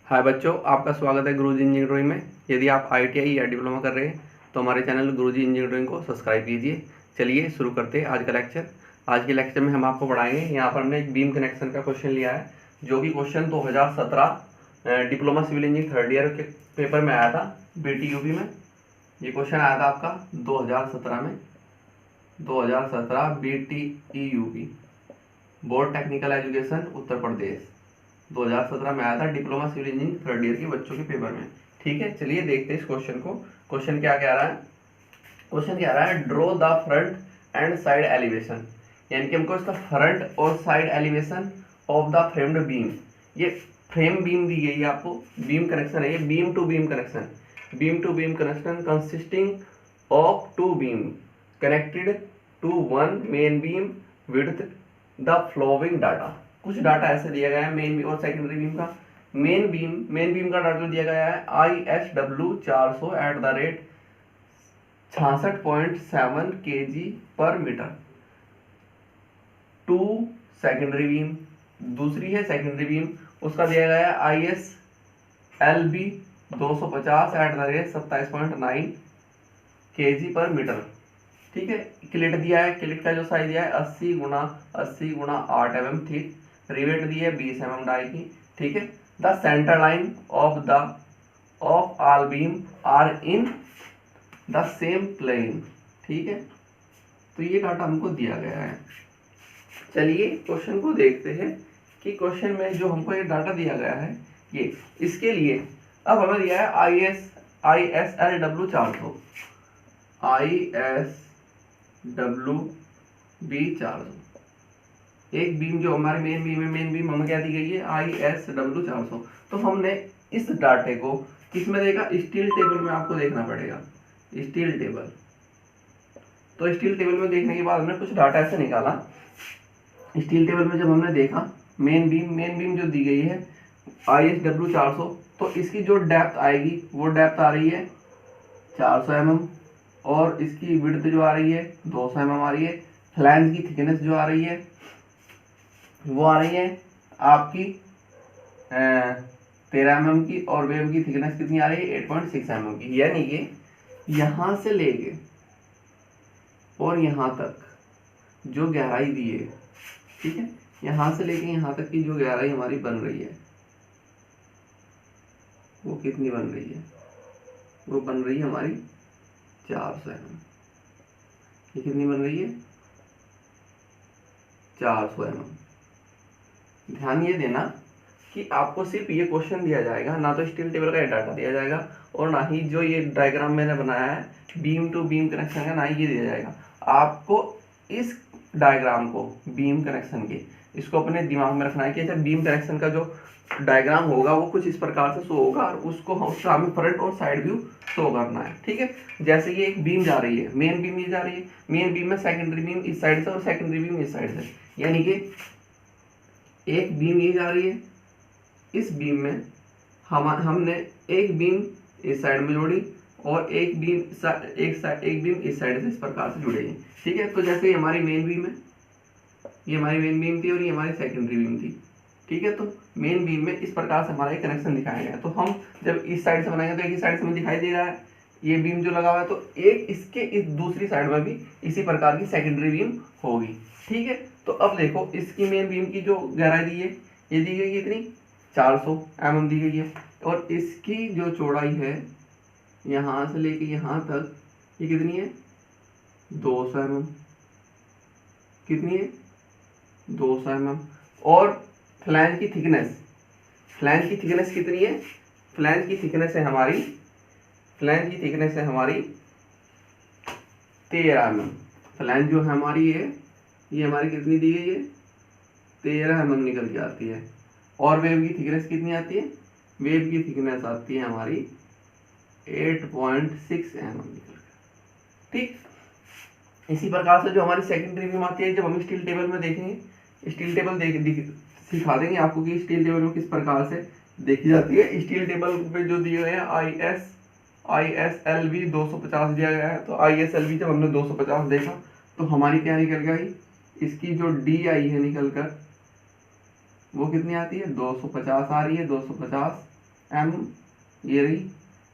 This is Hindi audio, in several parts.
हाय बच्चों, आपका स्वागत है गुरुजी इंजीनियरिंग ड्राइंग में। यदि आप आईटीआई या डिप्लोमा कर रहे हैं तो हमारे चैनल गुरुजी इंजीनियरिंग ड्राइंग को सब्सक्राइब कीजिए। चलिए शुरू करते हैं आज का लेक्चर। आज के लेक्चर में हम आपको पढ़ाएंगे, यहाँ पर हमने एक बीम कनेक्शन का क्वेश्चन लिया है, जो कि question 2017 diploma civil engineering third year के पेपर में आया था, बीटीयूपी में। ये क्वेश्चन आया था आपका 2017 में, 2017 BTEUP, board technical education Uttar Pradesh 2017 में आया था, diploma civil engineering third year के बच्चों के पेपर में। ठीक है, चलिए देखते हैं इस क्वेश्चन को। क्वेश्चन क्या कह रहा है? क्वेश्चन कह रहा है draw the front and side elevation, यानी कि हमको इसका फ्रंट और side elevation of the framed beam. ये फ्रेम बीम दी गई है आपको, बीम कनेक्शन है ये, beam to beam connection, beam to beam connection consisting of two beam connected to one main beam width the flowing data. कुछ डाटा ऐसे दिया गया है मेन और सेकेंडरी बीम का। मेन बीम का डाटा दिया गया है ISW 400 at the rate 66.7 kg पर मीटर। टू सेकेंडरी बीम, दूसरी है सेकेंडरी बीम, उसका दिया गया है ISLB 250 at the rate 27.9 kg पर मीटर। ठीक है, क्लिट दिया है, क्लिट का जो साइज दिया है 80 गुना 8 mm थिक, रिवेट दी है 20 mm डाई की। ठीक है, the centre line of all beam are in the same plane. ठीक है, तो ये डाटा हमको दिया गया है। चलिए क्वेश्चन को देखते हैं कि क्वेश्चन में जो हमको ये डाटा दिया गया है, ये इसके लिए अब हमें दिया है ISLW 400, ISWB 400। एक बीम जो हमारे मेन बीम हमें क्या दी गई है ISW 400। तो हमने इस डाटे को किसमें देखा? स्टील टेबल में आपको देखना पड़ेगा, स्टील टेबल। तो स्टील टेबल में देखने के बाद हमने कुछ डाटा ऐसे निकाला। स्टील टेबल में जब हमने देखा मेन बीम जो दी गई है ISW 400, तो इसकी जो डेप्थ आएगी वो डेप्थ आ रही है 400 mm, और इसकी विड्थ जो आ रही है 200 mm आ रही है। फ्लैंज की थिकनेस जो आ रही है वो आ रही है आपकी 13 mm की, और वेव की थिकनेस कितनी आ रही है 8.6 mm की। यानी कि यहाँ से लेके और यहाँ तक जो गहराई दी है, ठीक है, यहाँ से लेके यहाँ तक की जो गहराई हमारी बन रही है वो कितनी बन रही है? वो बन रही है हमारी 400 mm। ये कितनी बन रही है? 400 mm। ध्यान ये देना कि आपको सिर्फ ये क्वेश्चन दिया जाएगा, ना तो स्टील टेबल का डाटा दिया जाएगा, और ना ही जो ये डायग्राम मैंने बनाया है बीम टू बीम कनेक्शन का, ना ही ये दिया जाएगा। आपको इस डायग्राम को, बीम कनेक्शन के, इसको अपने दिमाग में रखना है कि अच्छा बीम कनेक्शन का जो डायग्राम होगा वो कुछ इस प्रकार से शो होगा, और उसको हमें फ्रंट और साइड व्यू शो करना है। ठीक है, जैसे ये एक बीम जा रही है, मेन बीम ये जा रही है, मेन बीम में सेकेंडरी बीम इस साइड से और सेकेंडरी बीम इस साइड से, यानी कि एक बीम ये जा रही है, इस बीम में हमने एक बीम इस साइड में जोड़ी और एक बीम इस साइड से इस प्रकार से जुड़ेगी। ठीक है, तो जैसे ये हमारी मेन बीम है, ये हमारी मेन बीम थी और ये हमारी सेकेंडरी बीम थी। ठीक है, तो मेन बीम में इस प्रकार से हमारा एक कनेक्शन दिखाया गया है। तो हम जब इस साइड से बनाएंगे तो एक ही साइड से हमें दिखाई दे रहा है ये बीम जो लगा हुआ है, तो एक इसके इस दूसरी साइड में भी इसी प्रकार की सेकेंडरी बीम होगी। ठीक है, तो अब देखो इसकी मेन बीम की जो गहराई दी है ये दी गई कितनी? 400 mm दी गई है, और इसकी जो चौड़ाई है यहाँ से लेके यहाँ तक ये कितनी है? 200 mm। कितनी है? 200 mm। और फ्लैंज की थिकनेस कितनी है? फ्लैंज की थिकनेस है हमारी 13 mm। फ्लैंज जो है हमारी ये हमारी कितनी दी गई है? 13 mm निकल के आती है। और वेव की थिकनेस कितनी आती है? वेव की थिकनेस आती है हमारी 8.6 mm निकल के। ठीक, इसी प्रकार से जो हमारी सेकेंडरी बीम आती है, जब हम स्टील टेबल में देखेंगे, स्टील टेबल सिखा देंगे आपको कि स्टील टेबल में किस प्रकार से देखी जाती है। स्टील टेबल पे जो दिए गए हैं ISLB 250 दिया गया है, तो ISLB जब हमने 250 देखा तो हमारी क्या निकल गई? इसकी जो डी है निकल कर वो कितनी आती है? 250 आ रही है, 250 एम ये रही,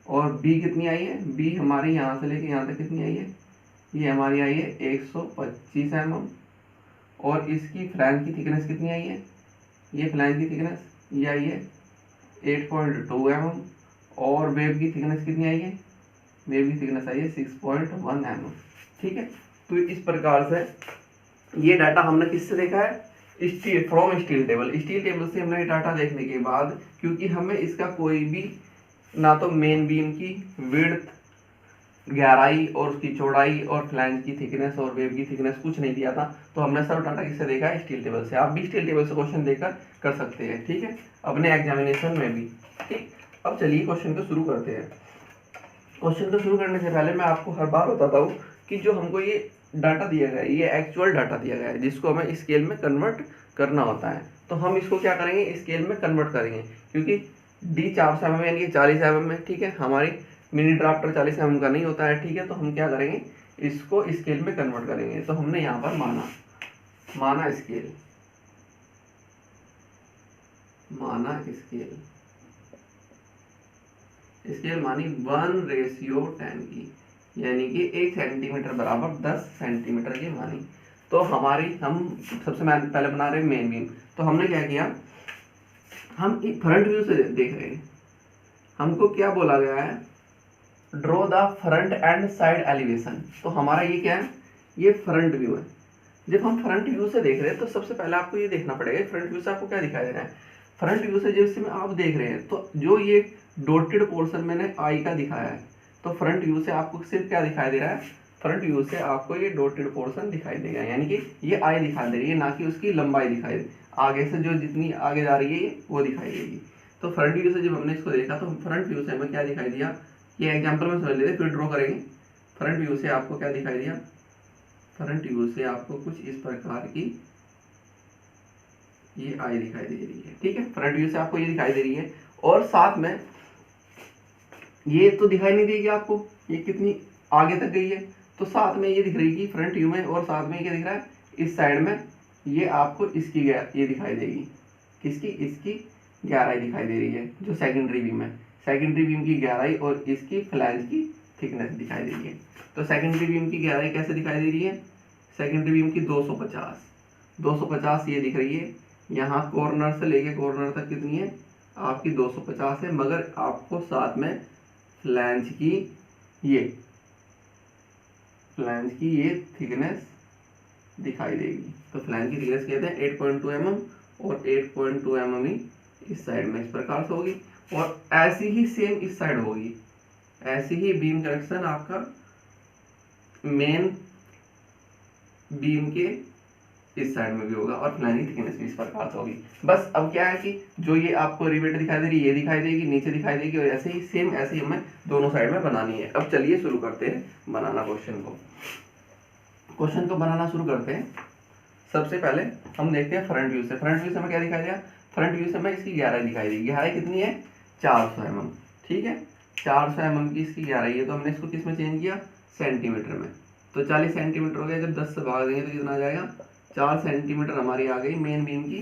और बी कितनी आई है, बी हमारी यहाँ से लेके यहाँ तक कितनी आई है, ये हमारी आई है 125 mm, और इसकी फ्लैंज की थिकनेस कितनी आई है, ये फ्लैंज की थिकनेस ये आई है 8.2 mm, और वेव की थिकनेस कितनी आई है, वेव की थिकनेस आई है 6.1 mm। ठीक है, तो इस प्रकार से ये डाटा हमने किससे देखा है, स्टील फ्रॉम स्टील टेबल से हमने डाटा देखने के बाद, क्योंकि हमें इसका कोई भी ना तो मेन बीम की विड्थ, गहराई और उसकी चौड़ाई और फ्लैंज की थिकनेस और वेव की थिकनेस कुछ नहीं दिया था, तो हमने सब डाटा किससे देखा है, स्टील टेबल से। आप भी स्टील टेबल से क्वेश्चन देकर कर सकते हैं, ठीक है, अपने एग्जामिनेशन में भी। ठीक, अब चलिए क्वेश्चन को शुरू करते हैं। क्वेश्चन को शुरू करने से पहले मैं आपको हर बार बताता हूँ कि जो हमको ये डाटा दिया गया है, ये एक्चुअल डाटा दिया गया है, जिसको हमें स्केल में कन्वर्ट करना होता है। तो हम इसको क्या करेंगे, स्केल में कन्वर्ट करेंगे, क्योंकि डी 400 mm यानी कि 40 mm है। ठीक है, हमारी मिनी ड्राफ्टर 40 mm का नहीं होता है। ठीक है, तो हम क्या करेंगे, इसको स्केल में कन्वर्ट करेंगे। तो हमने यहाँ पर माना स्केल मानी 1:10 की, यानी कि 1 सेंटीमीटर बराबर 10 सेंटीमीटर की मानी। तो हमारी हम सबसे पहले बना रहे हैं मेन बीम। तो हमने क्या किया, हम फ्रंट व्यू से देख रहे हैं, हमको क्या बोला गया है, draw the front and side elevation. तो हमारा ये क्या है, ये फ्रंट व्यू है। जब हम फ्रंट व्यू से देख रहे हैं तो सबसे पहले आपको ये देखना पड़ेगा फ्रंट व्यू से आपको क्या दिखाई दे रहा है। फ्रंट व्यू से जैसे में आप देख रहे हैं, तो जो ये डॉटेड पोर्शन मैंने आई का दिखाया है, तो फ्रंट व्यू से आपको सिर्फ क्या दिखाई दे रहा है, फ्रंट व्यू से आपको ये डॉटेड पोर्शन दिखाई देगा, यानी कि ये आई दिखाई दे रही है, ना कि उसकी लंबाई दिखाई दे, आगे से जो जितनी आगे जा रही है वो दिखाई देगी। तो फ्रंट व्यू से जब हमने इसको देखा, तो फ्रंट व्यू से हमें क्या दिखाई दिया, ये एग्जाम्पल में समझ लेते, फिर ड्रॉ करेंगे। फ्रंट व्यू से आपको क्या दिखाई दिया, फ्रंट व्यू से आपको कुछ इस प्रकार की ये आई दिखाई दे रही है। ठीक है, फ्रंट व्यू से आपको ये दिखाई दे रही है, और साथ में ये तो दिखाई नहीं देगी आपको, ये कितनी आगे तक गई है, तो साथ में ये दिख रही है फ्रंट व्यू में, और साथ में क्या दिख रहा है, इस साइड में ये आपको इसकी ये दिखाई देगी, किसकी, इसकी गहराई दिखाई दे रही है, जो सेकेंडरी बीम है, सेकेंडरी बीम की गहराई और इसकी फ्लैंज की थिकनेस दिखाई दे रही है। तो सेकेंडरी बीम की गहराई कैसे दिखाई दे रही है, सेकेंडरी बीम की 250 ये दिख रही है, यहाँ कॉर्नर से लेके कॉर्नर तक कितनी है आपकी 250 है, मगर आपको साथ में फ्लैंज की ये थिकनेस दिखाई देगी। तो फ्लैंज की थिकनेस कहते हैं 8.2 mm, और 8.2 mm ही इस साइड में इस प्रकार से होगी, और ऐसी ही सेम इस साइड होगी, ऐसी ही बीम कनेक्शन आपका मेन बीम के इस साइड में भी होगा, और फ्लैंज की थिकनेस भी इस प्रकार से होगी। बस अब क्या है कि जो ये आपको रिवेट दिखाई दे रही है, ये दिखाई देगी, नीचे दिखाई देगी, और ऐसे ही सेम ऐसे ही हमें दोनों साइड में बनानी है। अब चलिए शुरू करते हैं बनाना क्वेश्चन को बनाना शुरू करते हैं। सबसे पहले हम देखते हैं फ्रंट व्यू से। फ्रंट व्यू से हमें क्या दिखाई दिया, फ्रंट व्यू से हमें इसकी गहराई दिखाई दी, गहराई कितनी है 400 mm। ठीक है, 400 mm की इसकी गहराई है, तो हमने इसको किस में चेंज किया, सेंटीमीटर में। तो 40 सेंटीमीटर हो गया, जब 10 से भाग देंगे तो कितना आ जाएगा, 4 सेंटीमीटर हमारी आ गई मेन बीम की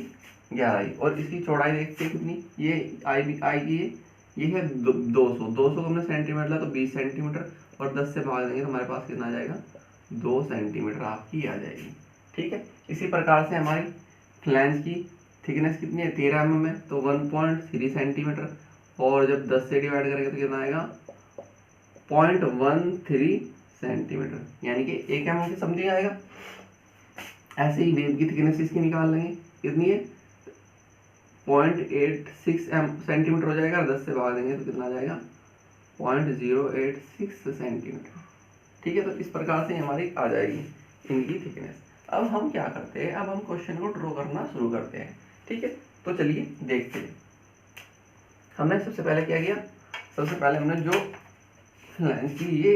गहराई। और इसकी चौड़ाई देखते हैं कितनी, ये आई की ये है 200 को हमने सेंटीमीटर लिया, तो 20 सेंटीमीटर, और 10 से भाग देंगे तो हमारे पास कितना आ जाएगा, 2 सेंटीमीटर आपकी आ जाएगी। ठीक है, इसी प्रकार से हमारी फ्लैंज की थिकनेस कितनी है, 13 mm है, तो 1.3 सेंटीमीटर, और जब 10 से डिवाइड करेंगे तो कितना आएगा, 0.13 सेंटीमीटर, यानी कि 1 mm के समथिंग आएगा। ऐसे ही वेव की थिकनेस इसकी निकाल लेंगे, कितनी है 0.86 सेंटीमीटर हो जाएगा, 10 से भाग देंगे तो कितना आ जाएगा, 0.086 सेंटीमीटर। ठीक है, तो इस प्रकार से हमारी आ जाएगी इनकी थिकनेस। अब हम क्या करते हैं, अब हम क्वेश्चन को ड्रॉ करना शुरू करते हैं। ठीक है, तो चलिए देखते हैं। हमने सबसे पहले क्या किया, सबसे पहले हमने जो फ्लैंज की ये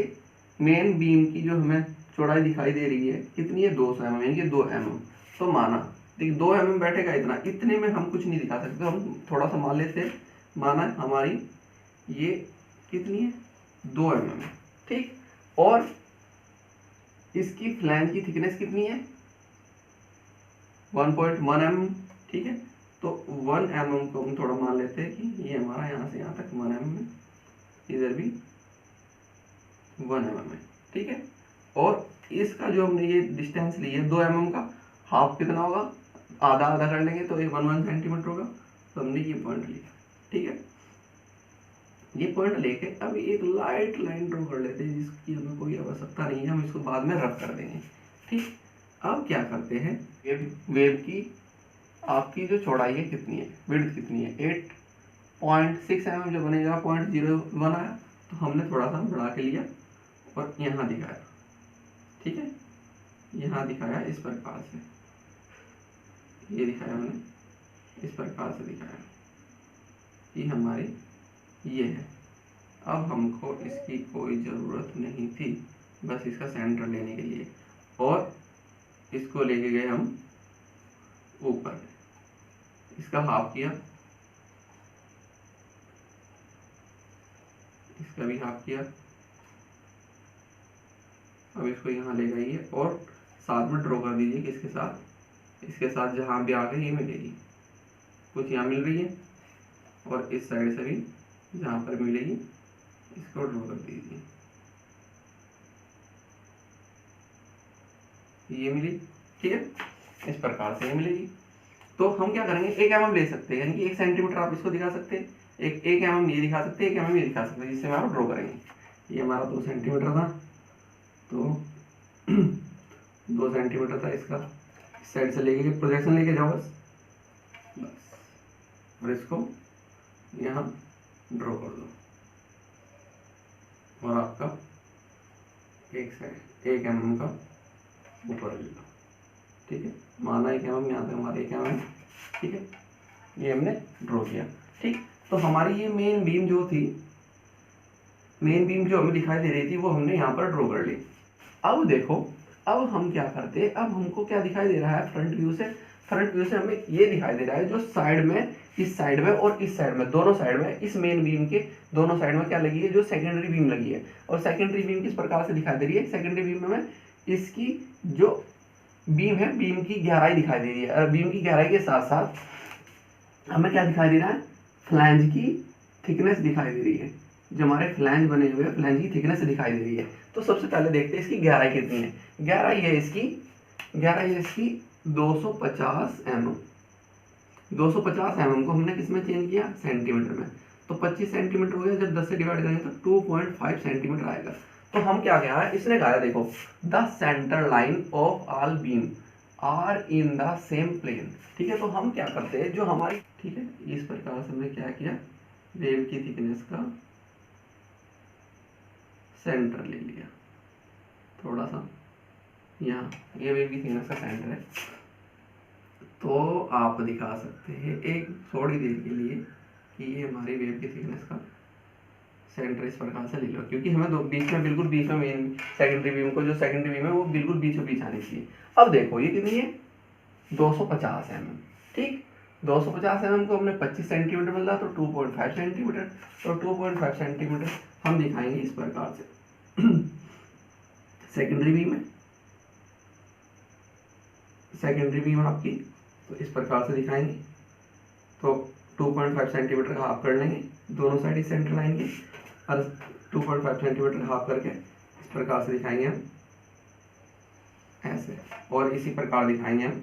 मेन बीम की जो हमें चौड़ाई दिखाई दे रही है कितनी है, 200 mm, यानी कि 2 mm। तो माना, देखिए 2 mm बैठेगा, इतने में हम कुछ नहीं दिखा सकते, हम थोड़ा सा मान लेते हैं, माना हमारी ये कितनी है 2 mm है। ठीक, और इसकी फ्लैंज की थिकनेस कितनी है 1.1 mm। ठीक है, तो 1 mm को हम थोड़ा मान लेते हैं कि ये हमारा यहाँ से यहाँ तक इधर भी 1 mm है, ठीक है। और इसका जो हमने ये डिस्टेंस ली है 2 mm का, हाफ कितना होगा, आधा आधा कर लेंगे तो 1 सेंटीमीटर होगा। तो हमने ये पॉइंट लिया, ठीक है। ये पॉइंट लेके अब एक लाइट लाइन ड्रॉ कर लेते हैं जिसकी हमें कोई आवश्यकता नहीं है, हम इसको बाद में रब कर देंगे, ठीक। अब क्या करते हैं, वेव की आपकी जो चौड़ाई है कितनी है, विड्थ कितनी है, 8.6 mm जो बनेगा 0.01 आया, तो हमने थोड़ा सा बढ़ा के लिया और यहाँ दिखाया, ठीक है। यहाँ दिखाया इस प्रकार से, ये दिखाया हमने इस प्रकार से दिखाया, ये हमारी ये है। अब हमको इसकी कोई ज़रूरत नहीं थी, बस इसका सेंटर लेने के लिए, और इसको लेके गए हम ऊपर, इसका हाफ किया, इसका भी हाफ किया। अब इसको यहाँ ले जाइए और साथ में ड्रॉ कर दीजिए, किसके साथ, इसके साथ जहाँ भी आगे ये मिलेगी, कुछ यहाँ मिल रही है और इस साइड से भी जहाँ पर मिलेगी इसको ड्रॉ कर दीजिए, ये मिली, ठीक है। इस प्रकार से ये मिलेगी। तो हम क्या करेंगे, 1 mm ले सकते हैं, यानी कि 1 सेंटीमीटर आप इसको दिखा सकते हैं, एक mm ये दिखा सकते हैं, 1 mm ये दिखा सकते हैं, जिससे हम आप ड्रॉ करेंगे। ये हमारा 2 सेंटीमीटर था, तो 2 सेंटीमीटर था इसका, इस साइड से लेके प्रोजेक्शन लेके जाओ बस, और इसको यहाँ ड्रॉ कर दो, और आपका एक साइड 1 mm का ऊपर ले लो, ठीक है। माना 1 mm, यहाँ पे हमारे 1 mm, ठीक है। ये हमने ड्रॉ किया, ठीक। तो हमारी ये मेन बीम जो थी, मेन बीम जो हमें दिखाई दे रही थी, वो हमने यहाँ पर ड्रॉ कर ली। अब देखो, अब हम क्या करते हैं, अब हमको क्या दिखाई दे रहा है फ्रंट व्यू से, फ्रंट व्यू से हमें ये दिखाई दे रहा है जो साइड में, इस साइड में और इस साइड में, दोनों साइड में, इस मेन बीम के दोनों साइड में क्या लगी है, जो सेकेंडरी बीम लगी है। और सेकेंडरी बीम किस प्रकार से दिखाई दे रही है, सेकेंडरी बीम में इसकी जो बीम है, बीम की गहराई दिखाई दे रही है, बीम की गहराई के साथ साथ हमें क्या दिखाई दे रहा है, फ्लैंज की थिकनेस दिखाई दे रही है, जो हमारे फ्लैंज बने हुए हैं फ्लैंज की थिकनेस दिखाई दे रही है। तो सबसे पहले देखते हैं इसकी गहराई कितनी है। गहराई है इसकी 250 mm। 250 mm को हमने किसमें चेंज किया, सेंटीमीटर में, तो 25 सेंटीमीटर हो गया, जब 10 से डिवाइड करेंगे तो 2.5 सेंटीमीटर आएगा। तो हम क्या कहा है, इसने कहा देखो, the centre line of all beam are in the same plane, ठीक है। तो हम क्या करते हैं, जो हमारी, ठीक है, इस प्रकार से हमने क्या किया, वेव की थिकनेस का सेंटर ले लिया, थोड़ा सा यहाँ, ये वेव की थिकनेस का सेंटर है। तो आप दिखा सकते हैं एक थोड़ी देर के लिए कि ये हमारी वेव की थिकनेस का सेंटर इस प्रकार से ले लो, क्योंकि हमें बीच में, बिल्कुल बीच में मेन सेकेंडरी बीम को, जो सेकेंडरी बीम है वो बिल्कुल बीचों बीच आनी चाहिए। अब देखो ये कितनी है, 250 mm, ठीक। 250 mm को हमने 25 सेंटीमीटर मिल रहा, तो 2.5 सेंटीमीटर, तो 2.5 सेंटीमीटर हम दिखाएंगे इस प्रकार से। सेकेंडरी बीम है, सेकेंडरी बीम आपकी, तो इस प्रकार से दिखाएंगे, तो 2.5 सेंटीमीटर का हाफ कर लेंगे दोनों साइड इस सेंटर लाइन के, और 2.5 सेंटीमीटर हाफ करके इस प्रकार से दिखाएंगे हम ऐसे, और इसी प्रकार दिखाएंगे हम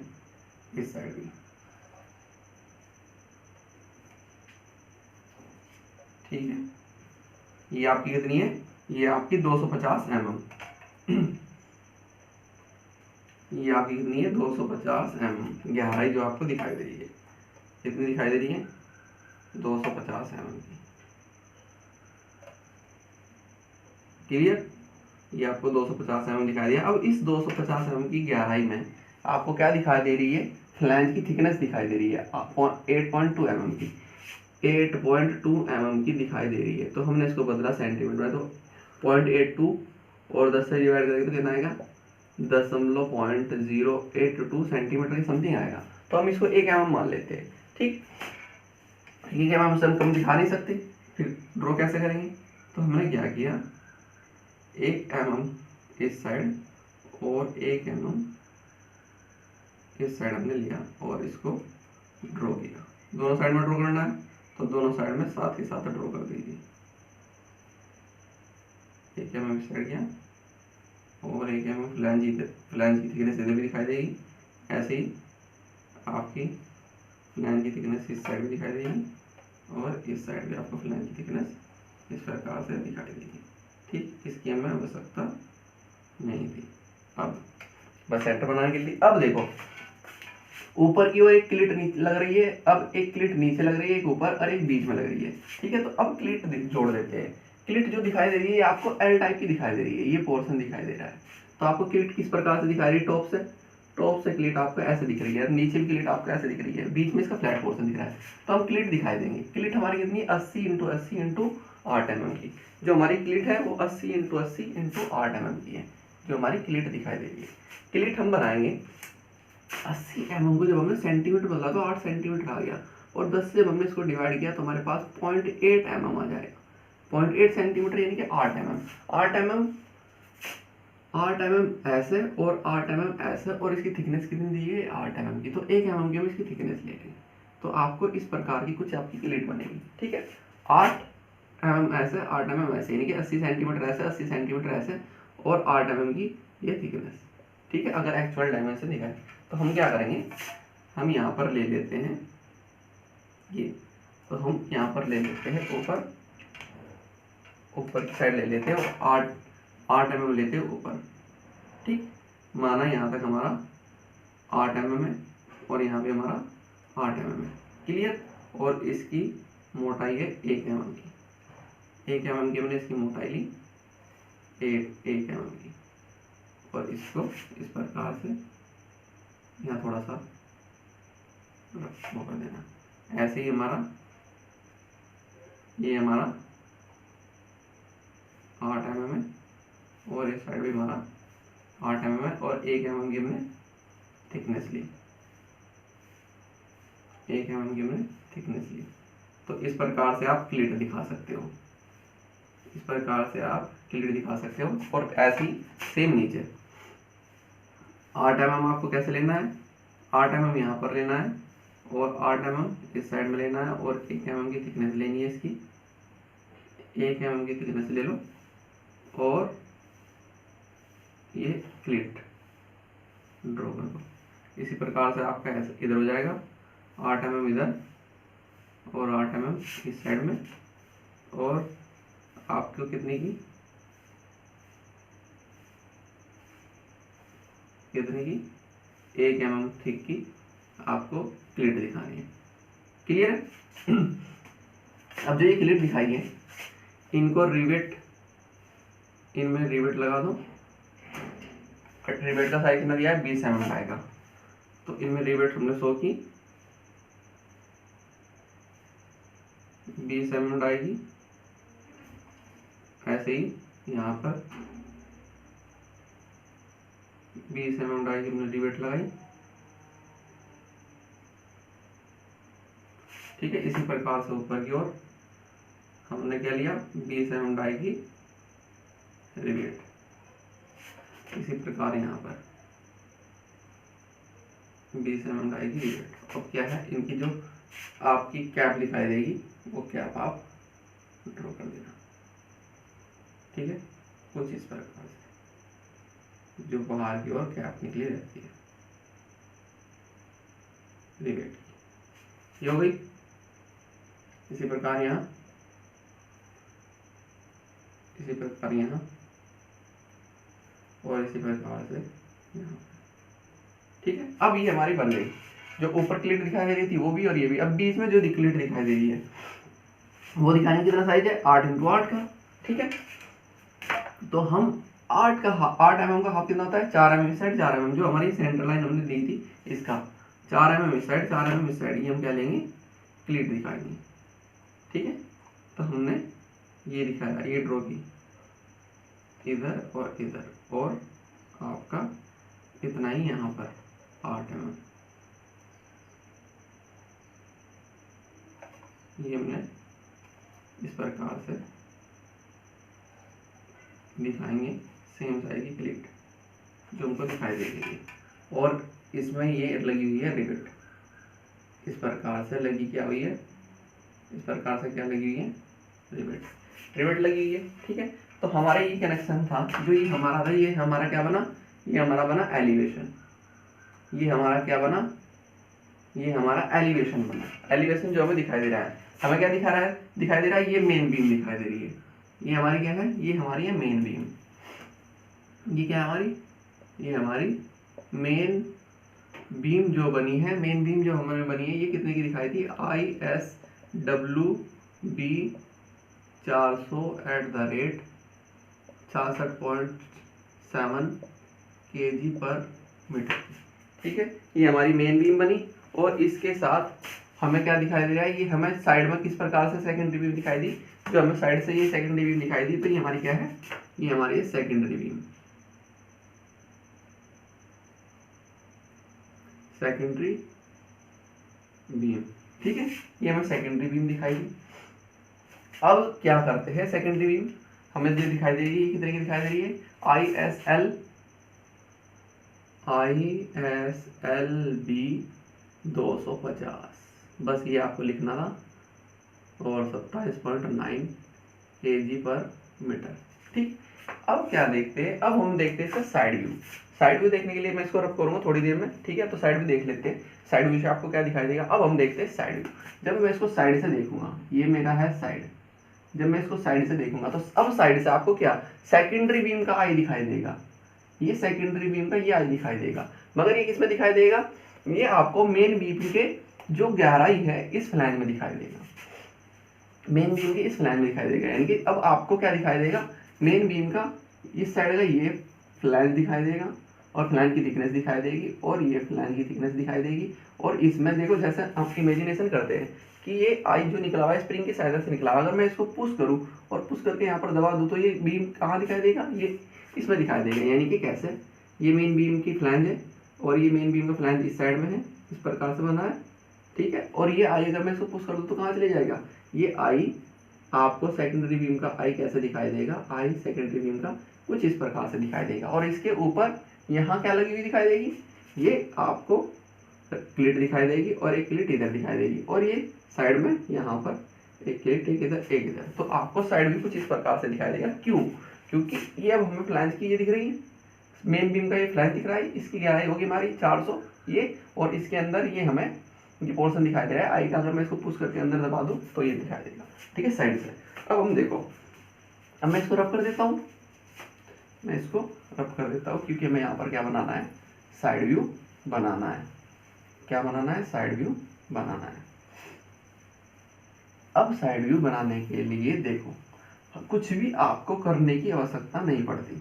इस साइड भी, ठीक है। ये आपकी कितनी है, ये आपकी 250 mm, ये आपकी कितनी है, 250 mm गहराई जो आपको दिखाई दे रही है, कितनी दिखाई दे रही है, 250 mm की, क्लियर। ये आपको 250 mm दिखाई दिया। अब इस 250 mm की गहराई में आपको क्या दिखाई दे रही है, फ्लैंज की थिकनेस दिखाई दे रही है 8.2 mm की, 8.2 mm की दिखाई दे रही है। तो हमने इसको बदला सेंटीमीटर में, तो 0.82 और 10 से डिवाइड करेंगे तो कितना आएगा, 0.082 सेंटीमीटर के समथिंग आएगा। तो हम इसको 1 mm मान लेते हैं, ठीक। 1 mm से हम कम दिखा नहीं सकते, फिर ड्रॉ कैसे करेंगे। तो हमने क्या किया, 1 mm इस साइड और 1 mm इस साइड हमने लिया और इसको ड्रॉ किया। दोनों साइड में ड्रॉ करना है, तो दोनों साइड में साथ ही साथ ड्रॉ कर दीजिए, 1 mm इस साइड गया और 1 mm फ्लैंज की थिकनेस इधर भी दिखाई देगी। ऐसे ही आपकी फ्लैंज की थिकनेस इस साइड भी दिखाई देगी और इस साइड भी आपको फ्लैंज की थिकनेस इस प्रकार से दिखाई देगी। ठीक, इसकी हमें आवश्यकता नहीं थी। अब बस सेंटर बनाने के लिए अब देखो ऊपर की ओर एक क्लिट नीचे लग रही है, अब एक क्लिट नीचे लग रही है, एक ऊपर और एक बीच में लग रही है। ठीक है, तो अब क्लिट जोड़ देते हैं। क्लिट जो दिखाई दे रही है आपको एल टाइप की दिखाई दे रही है, ये पोर्शन दिखाई दे रहा है। तो आपको क्लिट किस प्रकार से दिखाई रही है, टॉप से क्लिट आपको ऐसे दिख रही है, नीचे भी क्लिट आपको ऐसे दिख रही है, बीच में इसका फ्लैट पोर्शन दिख रहा है। तो हम क्लिट दिखाई देंगे। क्लिट हमारी कितनी 80x80x8 mm की, जो हमारी क्लिट है वो 80x80x8 mm की है, जो हमारी क्लिट दिखाई दे रही है। क्लिट हम बनाएंगे 80 mm को, जब हमने सेंटीमीटर बदला तो 8 सेंटीमीटर आ गया और 10 से जब हमने इसको डिवाइड किया तो हमारे पास 0.8 mm आ जाएगा। 0.8 सेंटीमीटर यानी कि 8 mm। 8 mm ऐसे और 8 mm ऐसे, और इसकी थिकनेस कितनी दी है 8 mm की, तो 1 mm की हम इसकी थिकनेस ले लेंगे। तो आपको इस प्रकार की कुछ आपकी क्लिट बनेगी। ठीक है, 8 mm ऐसे 8 mm ऐसे, यानी कि 80 सेंटीमीटर ऐसे 80 सेंटीमीटर ऐसे और 8 mm की ये थिकनेस। ठीक है, अगर एक्चुअल डायमेंशन दिखाए तो हम क्या करेंगे, हम यहाँ पर ले लेते हैं ये, तो हम यहाँ पर ले लेते हैं ऊपर की साइड ले लेते हैं और 8 mm लेते हैं ऊपर। ठीक, माना यहाँ तक हमारा 8 mm है और यहाँ पे हमारा 8 mm है। क्लियर, और इसकी मोटाई है 1 mm की। 1 mm की मैंने इसकी मोटाई ली 1 mm की, और इसको इस प्रकार से यहाँ थोड़ा सा वो कर देना। ऐसे ही हमारा ये हमारा 8 mm है और इस साइड भी हमारा 8 mm है और 1 mm की हमने थिकनेस ली, 1 mm की हमने थिकनेस ली। तो इस प्रकार से आप क्लिट दिखा सकते हो, इस प्रकार से आप क्लिट दिखा सकते हो। और ऐसी सेम नीचे 8 mm आपको कैसे लेना है, 8 mm यहाँ पर लेना है और 8 mm इस साइड में लेना है और 1 mm की थिकनेस लेनी है इसकी, 1 mm की थिकनेस ले लो और ये क्लिट ड्रॉ कर दो। इसी प्रकार से आपका ऐसे इधर हो जाएगा 8 mm इधर और 8 mm इस साइड में, और आपको कितने की 1 mm थिक की आपको क्लिट दिखानी है। क्लियर है। अब जो ये क्लिट दिखाई है इनको रिवेट, इनमें रिवेट लगा दो। रिवेट का साइज कितना दिया है 20 mm आएगा, तो इनमें रिवेट हमने 100 की 20 mm आएगी। ऐसे ही यहाँ पर 20 mm आएगी, हमने रिवेट लगाई। ठीक है, इसी प्रकार से ऊपर की ओर हमने क्या लिया 20 mm डाई की रिवेट। इसी प्रकार यहाँ पर 20 mm डाई की रिवेट। अब क्या है, इनकी जो आपकी कैप दिखाई देगी वो कैप आप ड्रॉ कर देना। ठीक है, कुछ इस प्रकार से जो बाहर की ओर कैप निकली रहती है रिवेट की, ये हो गई। इसी प्रकार यहाँ, इसी प्रकार यहाँ और इसी प्रकार से यहाँ। ठीक है, अब ये हमारी बन गई। जो ऊपर क्लिट दिखाई दे रही थी वो भी और ये भी। अब बीच में जो क्लिट दिखाई दे रही है वो दिखाने कितना साइज है 8x8 का। ठीक है, तो हम 8 mm का हाफ कितना होता है 4 mm इस साइड 4 mm, जो हमारी सेंटर लाइन हमने ली थी इसका 4 mm इस साइड 4 mm इस साइड, ये हम क्या लेंगे क्लिट दिखाएंगे। ठीक है, तो हमने ये दिखाया, ये ड्रॉ की इधर और इधर, और आपका इतना ही यहाँ पर 8 mm, ये हमने इस प्रकार से दिखाएंगे सेम साइज की क्लिट जो हमको दिखाई देगी। और इसमें ये लगी हुई है रिवेट, इस प्रकार से लगी क्या हुई है, इस प्रकार से क्या लगी हुई है रिवेट लगी हुई है, ठीक है। तो हमारा ये कनेक्शन था, जो ये हमारा था, ये हमारा क्या बना, ये हमारा बना एलिवेशन। ये हमारा क्या बना, ये हमारा एलिवेशन बना। एलिवेशन जो हमें दिखाई दे रहा है, हमें क्या दिखा रहा है, दिखाई दे रहा है ये मेन बीम दिखाई दे रही है। ये हमारी क्या है, ये हमारी है मेन बीम। ये क्या है हमारी, ये हमारी मेन बीम जो बनी है, मेन बीम जो हमें बनी है, ये कितने की दिखाई थी, ISWB 400 @ 66.7 kg/मीटर, ठीक है। ये हमारी मेन बीम बनी, और इसके साथ हमें क्या दिखाई दे रहा है, ये हमें साइड में किस प्रकार से सेकेंडरी बीम दिखाई दी, जो हमें साइड से ये सेकेंडरी बीम दिखाई दी, तो ये हमारी क्या है, ये हमारी सेकेंडरी बीम, सेकेंडरी बीम, ठीक है। ये हमें सेकेंडरी बीम दिखाई दी। अब क्या करते हैं, सेकेंडरी बीम हमें जो दिखाई दे रही है, कितने की दिखाई दे रही है, ISLB 250, बस ये आपको लिखना था, और 27.9 kg/मीटर, ठीक। अब क्या देखते हैं, अब हम देखते हैं साइड व्यू। साइड व्यू देखने के लिए मैं इसको रब करूंगा थोड़ी देर में, ठीक है। तो साइड व्यू देख लेते हैं, साइड व्यू से आपको क्या दिखाई देगा। अब हम देखते हैं साइड व्यू। जब मैं इसको साइड से देखूंगा, ये मेरा है साइड, जब मैं इसको साइड से देखूंगा, तो अब साइड से आपको क्या, सेकेंडरी बीम का आई दिखाई देगा, ये सेकेंडरी बीम का ये आई दिखाई देगा। मगर ये किसमें दिखाई देगा, ये आपको मेन बीम के जो गहराई है इस फ्लैंज में दिखाई देगा, मेन बीम के इस फ्लैंज में दिखाई देगा। यानी कि अब आपको क्या दिखाई देगा, मेन बीम का इस साइड का ये फ्लैंज दिखाई देगा, और फ्लैंज की थिकनेस दिखाई देगी, और ये फ्लैंज की थिकनेस दिखाई देगी। और इसमें देखो, जैसे आप इमेजिनेशन करते हैं कि ये आई जो निकला हुआ है स्प्रिंग की सहायता से निकला हुआ, अगर मैं इसको पुश करूं और पुश करके यहाँ पर दबा दूं, तो ये बीम कहाँ दिखाई देगा, ये इसमें दिखाई देगा। यानी कि कैसे, ये मेन बीम की फ्लैंज है, और ये मेन बीम का फ्लैंज इस साइड में है, इस प्रकार से बना है, ठीक है। और ये आई अगर मैं इसको पुश कर दूं तो कहाँ चले जाएगा, ये आई आपको सेकेंडरी बीम का आई कैसे दिखाई देगा, आई सेकेंडरी बीम का कुछ इस प्रकार से दिखाई देगा। और इसके ऊपर यहाँ क्या लगी हुई दिखाई देगी, ये आपको क्लिट दिखाई देगी, और एक क्लिट इधर दिखाई देगी, और ये साइड में यहाँ पर एक क्लिट, एक इधर एक इधर। तो आपको साइड भी कुछ इस प्रकार से दिखाई देगा। क्यों, क्योंकि ये अब हमें फ्लैंज की ये दिख रही है, मेन बीम का ये फ्लैंज दिख रहा है, इसकी गहराई होगी हमारी 400 ये, और इसके अंदर ये हमें ये पोर्शन दिखाई दे रहा है आई का। अगर मैं इसको पुश करके अंदर दबा दूं तो ये दिखाई देगा, ठीक है, साइड से। अब हम देखो, अब मैं इसको रब कर देता हूँ, मैं इसको रब कर देता हूँ, क्योंकि हमें यहाँ पर क्या बनाना है, साइड व्यू बनाना है। क्या बनाना है, साइड व्यू बनाना है। अब साइड व्यू बनाने के लिए देखो, कुछ भी आपको करने की आवश्यकता नहीं पड़ती।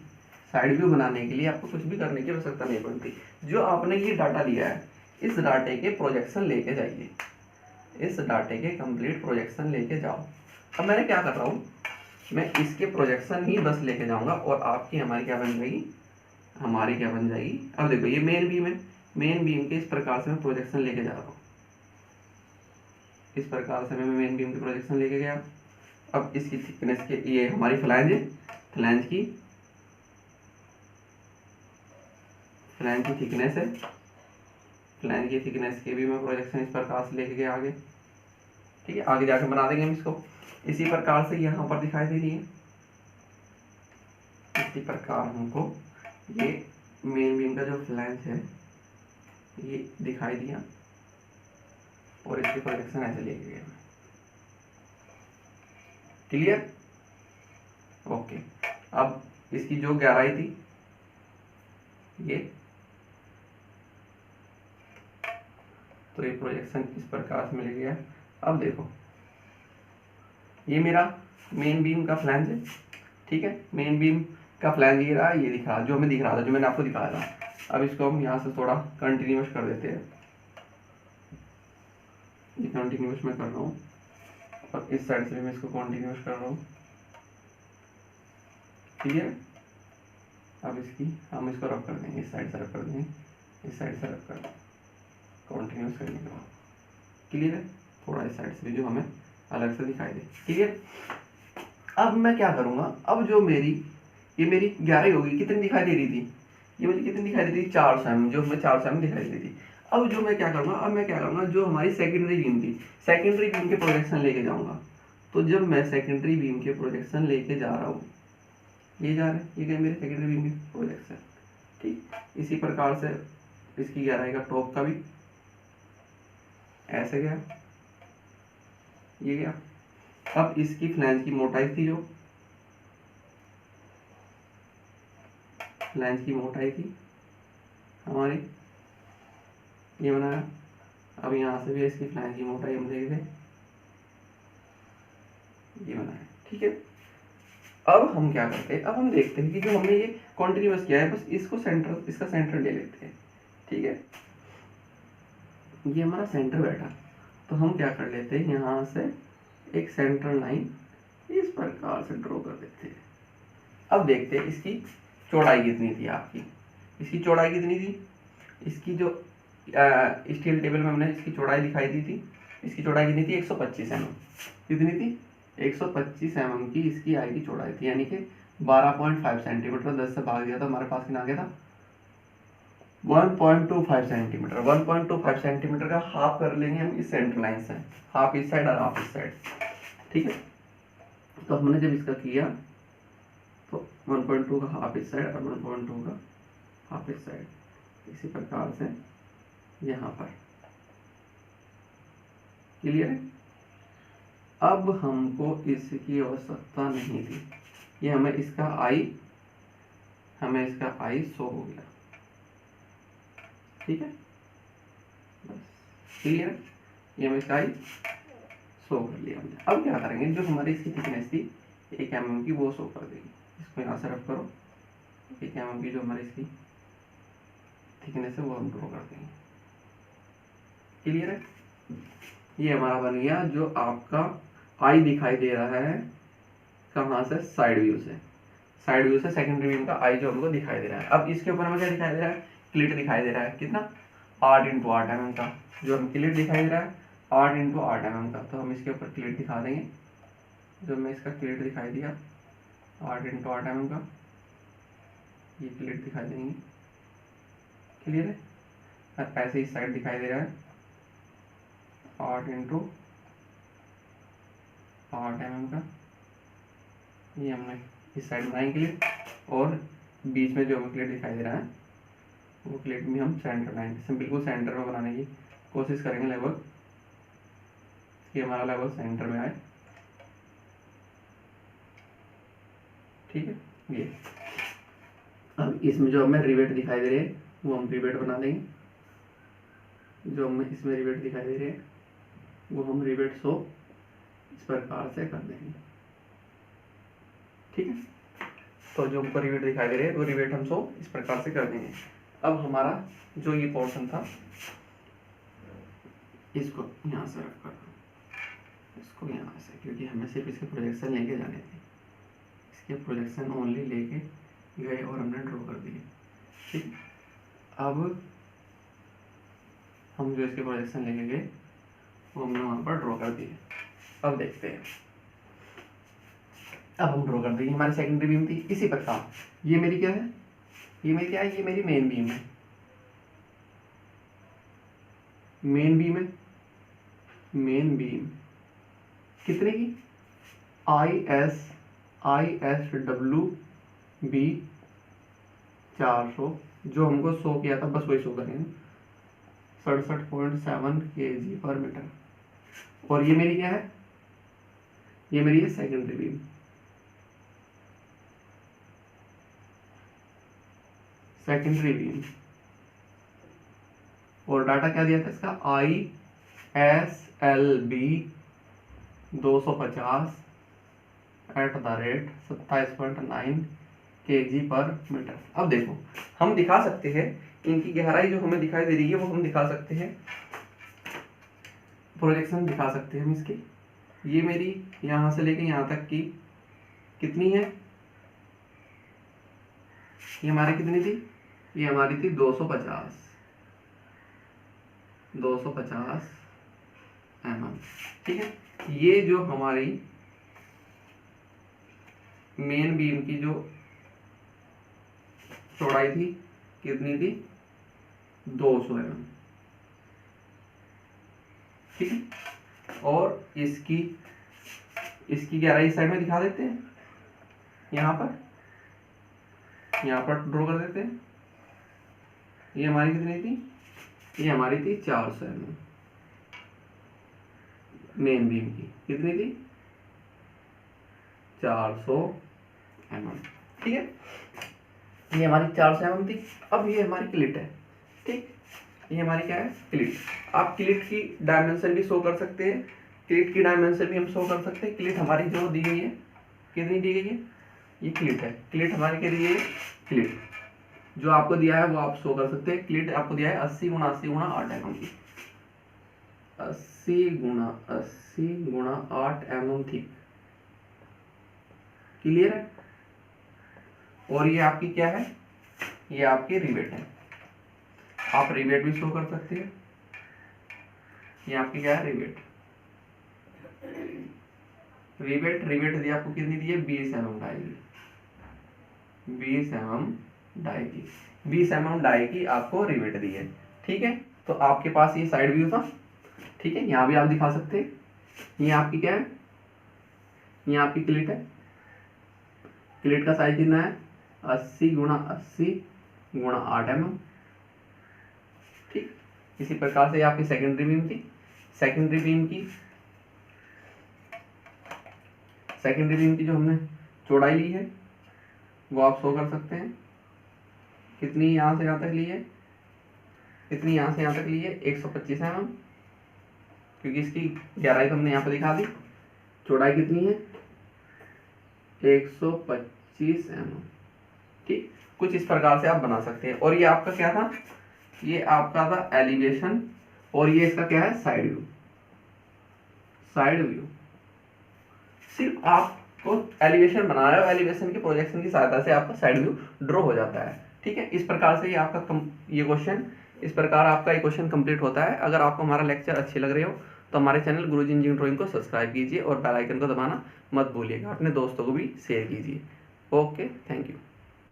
साइड व्यू बनाने के लिए आपको कुछ भी करने की आवश्यकता नहीं पड़ती। जो आपने ये डाटा लिया है, इस डाटे के प्रोजेक्शन लेके जाइए, इस डाटे के कंप्लीट प्रोजेक्शन लेके जाओ। अब मैंने क्या कर रहा हूँ, मैं इसके प्रोजेक्शन ही बस लेके जाऊंगा, और आपकी हमारी क्या बन जाएगी, हमारी क्या बन जाएगी। अब देखो, ये मेन बीम है, मेन बीम के इस प्रकार से मैं प्रोजेक्शन लेके जा रहा हूँ, इस प्रकार से मैं मेन बीम के प्रोजेक्शन लेके गया। अब इसकी थिकनेस के, ये हमारी फ्लैंज है, फ्लैंज की थिकनेस है, फ्लैंज की थिकनेस के भी मैं प्रोजेक्शन इस प्रकार से लेके गया आगे, ठीक है। आगे जाके बना देंगे हम इसको इसी प्रकार से, यहाँ पर दिखाई दे रही है इसी प्रकार हमको ये मेन बीम का जो फ्लैंज है ये दिखाई दिया, और इसकी प्रोजेक्शन ऐसे लेके गया। Clear, okay. अब इसकी जो गहराई थी ये, तो ये प्रोजेक्शन इस प्रकार से मिल गया। अब देखो, ये मेरा मेन बीम का फ्लैंज है, ठीक है। मेन बीम का फ्लैंज ये रहा, ये दिख रहा, जो हमें दिख रहा था, जो मैंने आपको दिखाया था। अब इसको हम यहाँ से थोड़ा कंटिन्यूस कर देते हैं, ये कंटिन्यूस में कर रहा हूँ, और इस साइड से भी मैं इसको कंटिन्यूस कर रहा हूँ, ठीक है। अब इसकी हम इसको रब कर देंगे, इस साइड से रब कर देंगे, इस साइड से रब कर देंगे, कंटिन्यूस करने के बाद। क्लियर है, थोड़ा इस साइड से भी जो हमें अलग से दिखाई दे। क्लियर, अब मैं क्या करूँगा, अब जो मेरी ये मेरी गहराई होगी, कितनी दिखाई दे रही थी, ये मुझे कितनी दिखाई दे रही थी, 400 mm, जो हमें 400 mm दिखाई दे रही थी। अब जो मैं क्या करूँगा, अब मैं क्या करूँगा, जो हमारी सेकेंडरी बीम थी, सेकेंडरी बीम के प्रोजेक्शन लेके जाऊँगा, तो जब मैं सेकेंडरी बीम के प्रोजेक्शन लेके जा रहा हूँ, ये जा रहा है, ये क्या मेरे सेकेंडरी बीम की प्रोजेक्शन, ठीक। इसी प्रकार से इसकी गहराई का टॉप का भी ऐसे गया, ये गया। अब इसकी फ्लैंज की मोटाई थी, जो फ्लैंज की मोटाई थी हमारी, ये बनाया। अब यहाँ से भी इसकी फ्लैंज की मोटाई हम देख दें, ये बनाया, ठीक है। अब हम क्या करते हैं, अब हम देखते हैं कि जो हमने ये कॉन्टिन्यूस किया है, बस इसको सेंटर, इसका सेंटर ले लेते हैं, ठीक है। ये हमारा सेंटर बैठा, तो हम क्या कर लेते हैं, यहाँ से एक सेंटर लाइन इस प्रकार से ड्रॉ कर देते हैं। अब देखते हैं इसकी चौड़ाई कितनी थी आपकी, इसकी चौड़ाई कितनी थी, इसकी जो स्टील टेबल में हमने इसकी चौड़ाई दिखाई दी थी, इसकी चौड़ाई कितनी थी, 125 mm। कितनी थी, 125 mm की इसकी आई की चौड़ाई थी, यानी कि 12.5 सेंटीमीटर। 10 से भाग दिया तो हमारे पास कितना आ गया था, 1.25 सेंटीमीटर। 1.25 सेंटीमीटर का हाफ कर लेंगे हम इस सेंटर लाइन से, हाफ इस साइड और हाफ इस साइड, ठीक है। तो हमने जब इसका किया तो 1.2 का हाफ इस साइड और 1.2 का हाफ इस साइड, इसी प्रकार से यहाँ पर, क्लियर है। अब हमको इसकी आवश्यकता नहीं थी, ये हमें इसका आई 100 हो गया, ठीक है, बस क्लियर। ये हमें इसका आई 100 कर लिया हमने। अब क्या करेंगे, जो हमारी इसकी थिकनेस थी 1 mm की, वो 100 कर देंगे। इसको यहाँ से रफ करो, 1 mm की जो हमारी इसकी थिकनेस है वो हम ड्रॉ कर देंगे, क्लियर है। ये हमारा बन गया, जो आपका आई दिखाई दे रहा है कहाँ से, साइड व्यू से, साइड व्यू से सेकेंडरी बीम का आई जो हमको दिखाई दे रहा है। अब इसके ऊपर हमें क्या दिखाई दे रहा है, क्लिट दिखाई दे रहा है, कितना, 8 × 8 mm का, जो हम क्लिट दिखाई दे रहा है 8 × 8 mm का। तो हम इसके ऊपर क्लिट दिखा देंगे, जो मैं इसका क्लिट दिखाई दिया 8 × 8 mm का, ये क्लिट दिखाई देंगे, क्लियर है। ऐसे इस साइड दिखाई दे रहा है 8 × 8 mm का, ये हमने इस साइड बनाएंगे क्लिट, और बीच में जो हमें क्लिट दिखाई दे रहा है वो क्लिट में हम सेंटर बनाएंगे, बिल्कुल सेंटर में बनाने की कोशिश करेंगे, लगभग ये हमारा लगभग सेंटर में आए, ठीक है। ये अब इसमें जो हमें रिवेट दिखाई दे रहे हैं वो हम रिवेट बना देंगे, जो हमें इसमें रिवेट दिखाई दे रहे हैं वो हम रिवेट 100 इस प्रकार से कर देंगे, ठीक है। तो जो ऊपर रिवेट दिखाई दे रहे हैं वो रिवेट हम 100 इस प्रकार से कर देंगे। अब हमारा जो ये पोर्शन था, इसको यहाँ से रख कर, इसको यहाँ से, क्योंकि हमें सिर्फ इसके प्रोजेक्शन लेके जाने थे, इसके प्रोजेक्शन ओनली लेके गए और हमने ड्रॉ कर दिए, ठीक। अब हम जो इसके प्रोजेक्शन लेके गए वो हमने वहाँ पर ड्रॉ कर दिए। अब देखते हैं, अब हम ड्रॉ कर देंगे, हमारी सेकेंडरी बीम थी। इसी प्रकार ये मेरी क्या है, ये मेरी क्या है, ये मेरी मेन बीम है, मेन बीम है, मेन बीम कितने की, ISW 400, जो हमको 100 किया था, बस वही 100 करेंगे, 67.7 kg/m। और ये मेरी क्या है, ये मेरी है सेकेंडरी बीम, सेकेंडरी बीम, और डाटा क्या दिया था इसका, ISLB 250 @27.9 kg/m। अब देखो हम दिखा सकते हैं इनकी गहराई जो हमें दिखाई दे रही है वो हम दिखा सकते हैं, प्रोजेक्शन दिखा सकते हैं हम इसकी। ये मेरी यहाँ से लेके यहाँ तक की कितनी है, ये हमारी कितनी थी, ये हमारी थी 250 mm, ठीक है। ये जो हमारी मेन बीम की जो चौड़ाई थी कितनी थी, 200 mm, ठीक है। और इसकी इसकी गहराई इस साइड में दिखा देते हैं, यहाँ पर ड्रॉ कर देते हैं। ये हमारी कितनी थी, ये हमारी थी 400 mm मेन बीम की, कितनी थी 400 mm, ठीक है। ये हमारी 400 mm थी। अब ये हमारी क्लिट है, ठीक, ये हमारी क्या है, क्लिट। आप क्लिट की डायमेंशन भी शो कर सकते हैं, क्लिट की डायमेंशन भी हम शो कर सकते हैं। क्लिट हमारी जो दी गई है, कितनी दी गई है, ये क्लिट है। क्लिट हमारी क्या दी है, क्लिट जो आपको दिया है वो आप शो कर सकते हैं। क्लिट आपको दिया है 80 × 80 × 8 mm की, 80 × 80 × 8 mm थी, क्लियर है। और ये आपकी क्या है, ये आपकी रिवेट है, आप रिवेट भी शो कर सकते हैं। ये आपकी क्या है, रिवेट दी आपको कितनी दी है, 20 mm डाई की, 20 mm डाई की, 20 mm डाई की आपको रिवेट दी है, ठीक है। तो आपके पास ये साइड व्यू था, ठीक है। यहाँ भी आप दिखा सकते हैं, ये आपकी क्या है, ये आपकी क्लिट है। क्लिट का साइज कितना है, 80 × 80 × 8 mm, ठीक। इसी प्रकार से आपकी सेकेंडरी बीम थी। सेकेंडरी बीम की जो हमने चौड़ाई ली है वो आप शो कर सकते हैं। कितनी यहाँ से यहाँ तक ली है, कितनी यहाँ से यहाँ तक ली है, 125 mm, क्योंकि इसकी गहराई तो हमने यहाँ पे दिखा दी। चौड़ाई कितनी है, 125 mm, ठीक। कुछ इस प्रकार से आप बना सकते हैं। और ये आपका क्या था, ये आपका था एलिवेशन, और ये इसका क्या है, साइड व्यू। सिर्फ आपको एलिवेशन बना रहे हो, एलिवेशन के प्रोजेक्शन की सहायता से आपका साइड व्यू ड्रॉ हो जाता है, ठीक है। इस प्रकार से ये आपका ये क्वेश्चन, इस प्रकार आपका ये क्वेश्चन कंप्लीट होता है। अगर आपको हमारा लेक्चर अच्छे लग रहे हो तो हमारे चैनल गुरुजी इंजीनियरिंग ड्राइंग को सब्सक्राइब कीजिए और बेल आइकन को दबाना मत भूलिएगा। अपने दोस्तों को भी शेयर कीजिए। Okay, thank you.